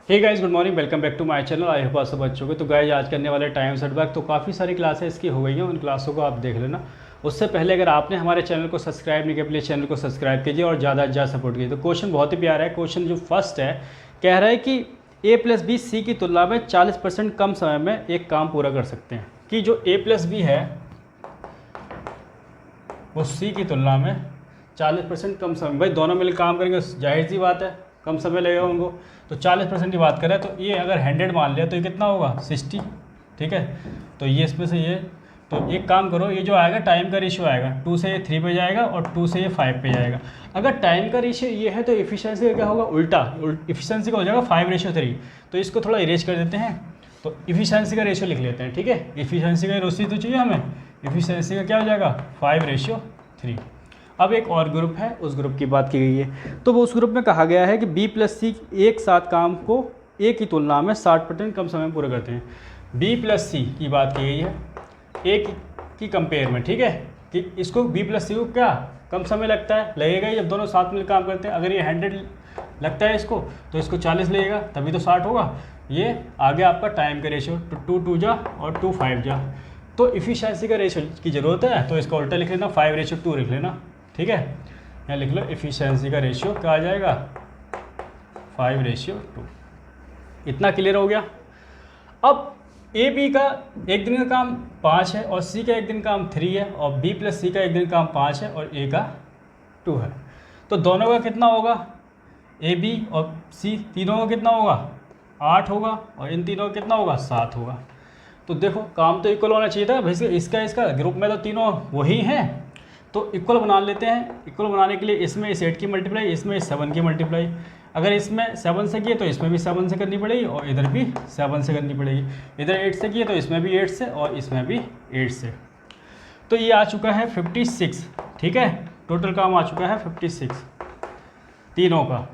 Hey guys, good morning, welcome back to my channel. I hope आप सब अच्छे होंगे। तो गाइस, आज करने वाले टाइम सेटबैक तो काफ़ी सारी क्लासेस इसकी हो गई हैं, उन क्लासों को आप देख लेना। उससे पहले अगर आपने हमारे चैनल को सब्सक्राइब नहीं किया, प्लीज़ चैनल को सब्सक्राइब कीजिए और ज़्यादा से ज़्यादा सपोर्ट कीजिए। तो क्वेश्चन बहुत ही प्यारा है। क्वेश्चन जो फर्स्ट है, कह रहा है कि a+b c की तुलना में 40% कम समय में एक काम पूरा कर सकते हैं। कि जो a+b है वो c की तुलना में 40% कम समय, भाई दोनों मिलकर काम करेंगे, जाहिर सी बात है कम समय लगेगा उनको। तो 40% की बात करें तो ये अगर 100 मान लिया तो ये कितना होगा 60, ठीक है। तो ये इसमें से ये, तो एक काम करो, ये जो आएगा टाइम का रेशियो आएगा 2 से ये 3 पे जाएगा और 2 से ये 5 पे जाएगा। अगर टाइम का रेशियो ये है तो इफिशियंसी का क्या होगा, उल्टा इफिशियंसी का हो जाएगा 5:3। तो इसको थोड़ा इरेज कर देते हैं, तो इफिशियंसी का रेशियो लिख लेते हैं, ठीक है। इफिशियंसी का रेशियो तो चाहिए हमें, इफिशियंसी का क्या हो जाएगा 5:3। अब एक और ग्रुप है, उस ग्रुप की बात की गई है। तो वो उस ग्रुप में कहा गया है कि b+c एक साथ काम को a की तुलना में 60% कम समय में पूरा करते हैं। b+c की बात की गई है a की कंपेयर में, ठीक है। कि इसको b+c को क्या कम समय लगता है, लगेगा ही जब दोनों साथ में काम करते हैं। अगर ये 100 लगता है इसको तो इसको 40 लगेगा, तभी तो 60 होगा। ये आगे आपका टाइम का रेशियो 2 2 जा और 2 5 जा। तो इफिशियंसी का रेशियो की ज़रूरत है तो इसका उल्टा लिख लेना, 5:2 लिख लेना, ठीक है। यहाँ लिख लो इफिशियंसी का रेशियो क्या आ जाएगा 5:2। इतना क्लियर हो गया। अब ए बी का एक दिन का काम 5 है और सी का एक दिन काम 3 है और b+c का एक दिन काम 5 है और a का 2 है। तो दोनों का कितना होगा, ए बी और सी तीनों का कितना होगा 8 होगा और इन तीनों का कितना होगा 7 होगा। तो देखो काम तो इक्वल होना चाहिए था भाई, इसका ग्रुप में तो तीनों वही हैं, तो इक्वल बना लेते हैं। इक्वल बनाने के लिए इसमें इस 8 की मल्टीप्लाई, इसमें इस 7 की मल्टीप्लाई। अगर इसमें 7 से किए तो इसमें भी 7 से करनी पड़ेगी और इधर भी 7 से करनी पड़ेगी। इधर 8 से किए तो इसमें भी 8 से और इसमें भी 8 से। तो ये आ चुका है 56, ठीक है। टोटल काम आ चुका है 56 तीनों का,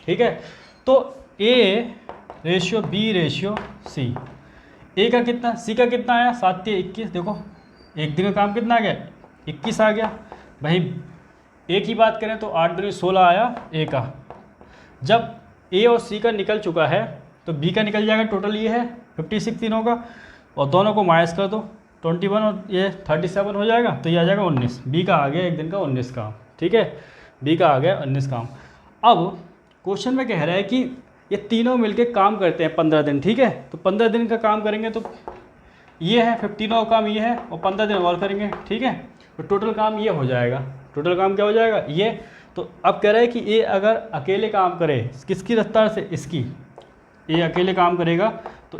ठीक है। तो a:b:c, ए का कितना, सी का कितना आया 7 × 21। देखो एक दिन का काम कितना आ गया 21 आ गया। भाई ए की बात करें तो 8 दूनी 16 आया ए का। जब ए और सी का निकल चुका है तो बी का निकल जाएगा। टोटल ये है 56 तीनों का और दोनों को माइनस कर दो, 21 और ये 37 हो जाएगा, तो ये आ जाएगा 19। बी का आ गया एक दिन का 19 काम, ठीक है। बी का आ गया 19 काम। अब क्वेश्चन में कह रहा है कि ये तीनों मिलके काम करते हैं 15 दिन, ठीक है। तो 15 दिन का काम करेंगे तो ये है 15 का काम ये है और 15 दिन और करेंगे, ठीक है। तो टोटल काम ये हो जाएगा। टोटल काम क्या हो जाएगा ये। तो अब कह रहा है कि ए अगर अकेले काम करे किसकी रफ्तार से, इसकी, ए अकेले काम करेगा तो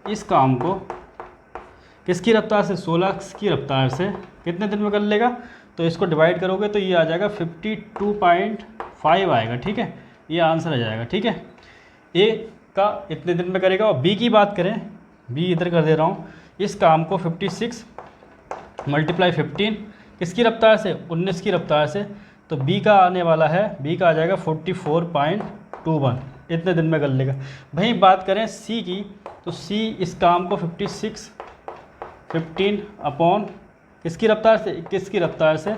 इस काम को किसकी रफ्तार से, 16 की रफ्तार से कितने दिन में कर लेगा। तो इसको डिवाइड करोगे तो ये आ जाएगा 52.5 आएगा, ठीक है। ये आंसर आ जाएगा, ठीक है। ए का इतने दिन में करेगा। और बी की बात करें, बी इधर कर दे रहा हूँ, इस काम को 56 × 15 किसकी रफ्तार से, 19 की रफ्तार से। तो बी का आने वाला है, बी का आ जाएगा 44.21, इतने दिन में कर लेगा। भाई बात करें सी की तो सी इस काम को 15 अपॉन किसकी रफ्तार से, 21 की रफ्तार से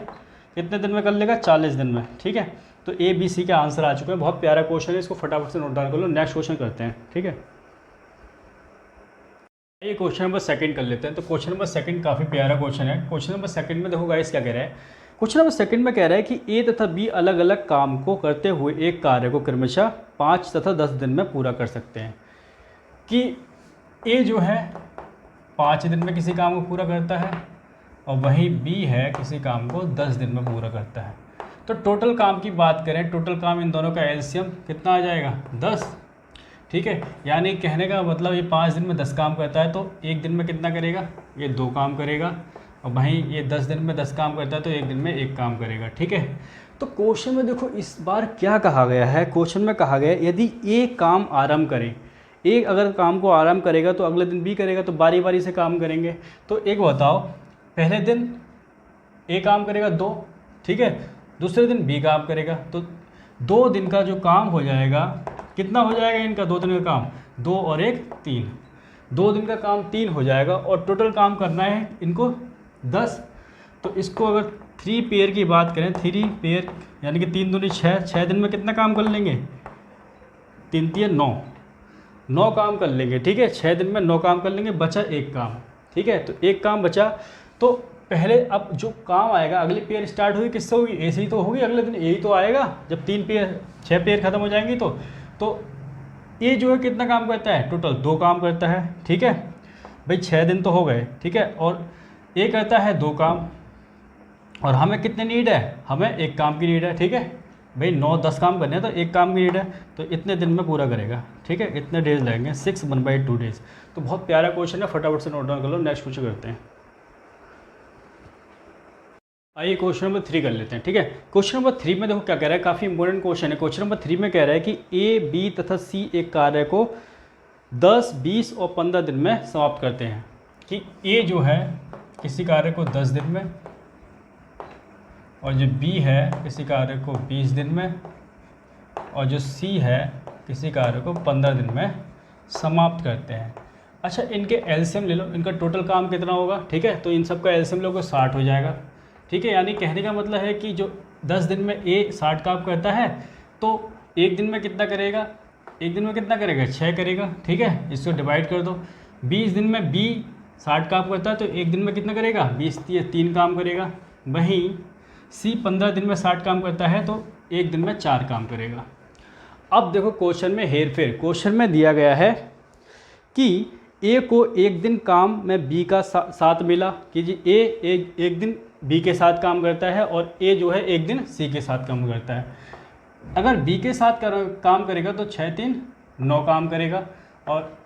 कितने दिन में कर लेगा 40 दिन में, ठीक है। तो ए बी सी के आंसर आ चुके हैं। बहुत प्यारा क्वेश्चन है, इसको फटाफट से नोट डाउन कर लो। नेक्स्ट क्वेश्चन करते हैं, ठीक है। ये क्वेश्चन नंबर 2 कर लेते हैं। तो क्वेश्चन नंबर 2 काफ़ी प्यारा क्वेश्चन है। क्वेश्चन नंबर 2 में देखो गाइस क्या कह रहा है। क्वेश्चन नंबर 2 में कह रहा है कि ए तथा बी अलग अलग काम को करते हुए एक कार्य को क्रमशः 5 तथा 10 दिन में पूरा कर सकते हैं। कि ए जो है 5 दिन में किसी काम को पूरा करता है और वहीं बी है किसी काम को 10 दिन में पूरा करता है। तो टोटल काम की बात करें, टोटल काम इन दोनों का एलसीएम कितना आ जाएगा 10, ठीक है। यानी कहने का मतलब ये 5 दिन में 10 काम करता है तो एक दिन में कितना करेगा, ये 2 काम करेगा। और वहीं ये 10 दिन में 10 काम करता है तो एक दिन में 1 काम करेगा, ठीक है। तो क्वेश्चन में देखो इस बार क्या कहा गया है। क्वेश्चन में कहा गया है यदि ए काम आरंभ करे, एक अगर काम को आरंभ करेगा तो अगले दिन बी करेगा, तो बारी बारी से काम करेंगे। तो एक बताओ, पहले दिन ए काम करेगा 2, ठीक है, दूसरे दिन बी काम करेगा, तो 2 दिन का जो काम हो जाएगा कितना हो जाएगा इनका, 2 दिन का काम 2 और 1 3, 2 दिन का काम 3 हो जाएगा। और टोटल काम करना है इनको 10। तो इसको अगर 3 पेयर की बात करें, 3 पेयर यानी कि 3 दूनी 6, 6 दिन में कितना काम कर लेंगे, 3 3 9। 9 काम कर लेंगे, ठीक है, 6 दिन में 9 काम कर लेंगे, बचा एक काम, ठीक है। तो एक काम बचा, तो पहले अब जो काम आएगा, अगली पेयर स्टार्ट हुई किससे होगी, ए से ही तो होगी, अगले दिन ए ही तो आएगा जब 6 पेयर ख़त्म हो जाएंगी। तो ए जो है कितना काम करता है, टोटल 2 काम करता है, ठीक है भाई, 6 दिन तो हो गए, ठीक है, और ए करता है 2 काम, और हमें कितने नीड है, हमें एक काम की नीड है, ठीक है भाई, 9-10 काम करने हैं तो एक काम की नीड है, तो इतने दिन में पूरा करेगा, ठीक है, इतने डेज लगेंगे, 6 1/2 डेज। तो बहुत प्यारा क्वेश्चन है, फटाफट से नोट डाउन कर लो। नेक्स्ट क्वेश्चन करते हैं, आइए क्वेश्चन नंबर 3 कर लेते हैं, ठीक है। क्वेश्चन नंबर 3 में देखो क्या कह रहा है, काफ़ी इंपॉर्टेंट क्वेश्चन है। क्वेश्चन नंबर 3 में कह रहा है कि ए, बी तथा सी एक कार्य को 10, 20 और 15 दिन में समाप्त करते हैं। कि ए जो है किसी कार्य को 10 दिन में, और जो बी है किसी कार्य को 20 दिन में, और जो सी है किसी कार्य को 15 दिन में समाप्त करते हैं। अच्छा, इनके एलसीएम ले लो, इनका टोटल काम कितना होगा, ठीक है, तो इन सब का एलसीएम लोगों को 60 हो जाएगा, ठीक है। यानी कहने का मतलब है कि जो 10 दिन में ए 60 काम करता है, तो एक दिन में कितना करेगा, एक दिन में कितना करेगा, 6 करेगा, ठीक है, इसको डिवाइड कर दो। 20 दिन में बी 60 काम करता है, तो एक दिन में कितना करेगा, 20 3 काम करेगा। वहीं सी 15 दिन में 60 काम करता है, तो एक दिन में 4 काम करेगा। अब देखो क्वेश्चन में हेरफेर, क्वेश्चन में दिया गया है कि ए को एक दिन काम में बी का साथ मिला, कि जी ए एक दिन बी के साथ काम करता है, और ए जो है एक दिन सी के साथ काम करता है। अगर बी के साथ काम करेगा तो 6 3 9 काम करेगा, और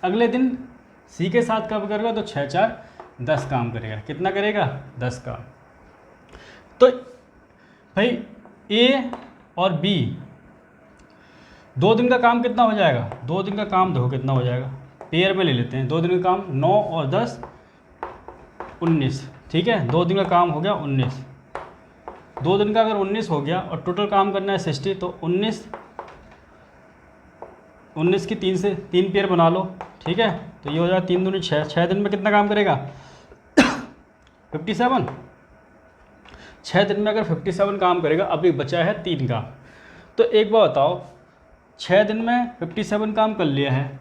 अगले दिन सी के साथ काम करेगा तो 6 4 10 काम करेगा। कितना करेगा, 10 काम। तो भाई ए और बी 2 दिन का काम कितना हो जाएगा, 2 दिन का काम देखो कितना हो जाएगा, पेयर में ले लेते हैं। 2 दिन का काम 9 और 10 19, ठीक है, 2 दिन का काम हो गया 19। 2 दिन का अगर 19 हो गया और टोटल काम करना है 60, तो 19 की 3 से 3 पेयर बना लो, ठीक है, तो ये हो जाएगा 3 दूनी 6। 6 दिन में कितना काम करेगा 57। 6 दिन में अगर 57 काम करेगा, अभी बचा है 3 का। तो एक बार बताओ, 6 दिन में 57 काम कर लिया है,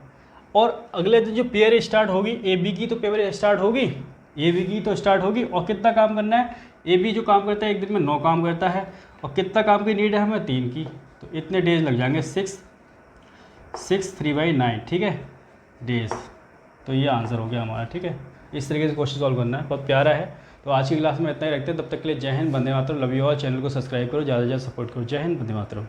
और अगले दिन जो पेयर स्टार्ट होगी ए बी की, तो पेयर स्टार्ट होगी ए बी की तो स्टार्ट होगी, और कितना काम करना है, ए बी जो काम करता है एक दिन में 9 काम करता है, और कितना काम की नीड है हमें 3 की, तो इतने डेज लग जाएंगे 6 3/9, ठीक है, डेज। तो ये आंसर हो गया हमारा, ठीक है। इस तरीके से क्वेश्चन सॉल्व करना है, बहुत प्यारा है। तो आज की क्लास में इतना ही रखते हैं, तब तक के लिए जय Hind, Vande Mataram, love you all. Channel को सब्सक्राइब करो, ज़्यादा से ज़्यादा सपोर्ट करो। जय हिंद, वंदे मातरम।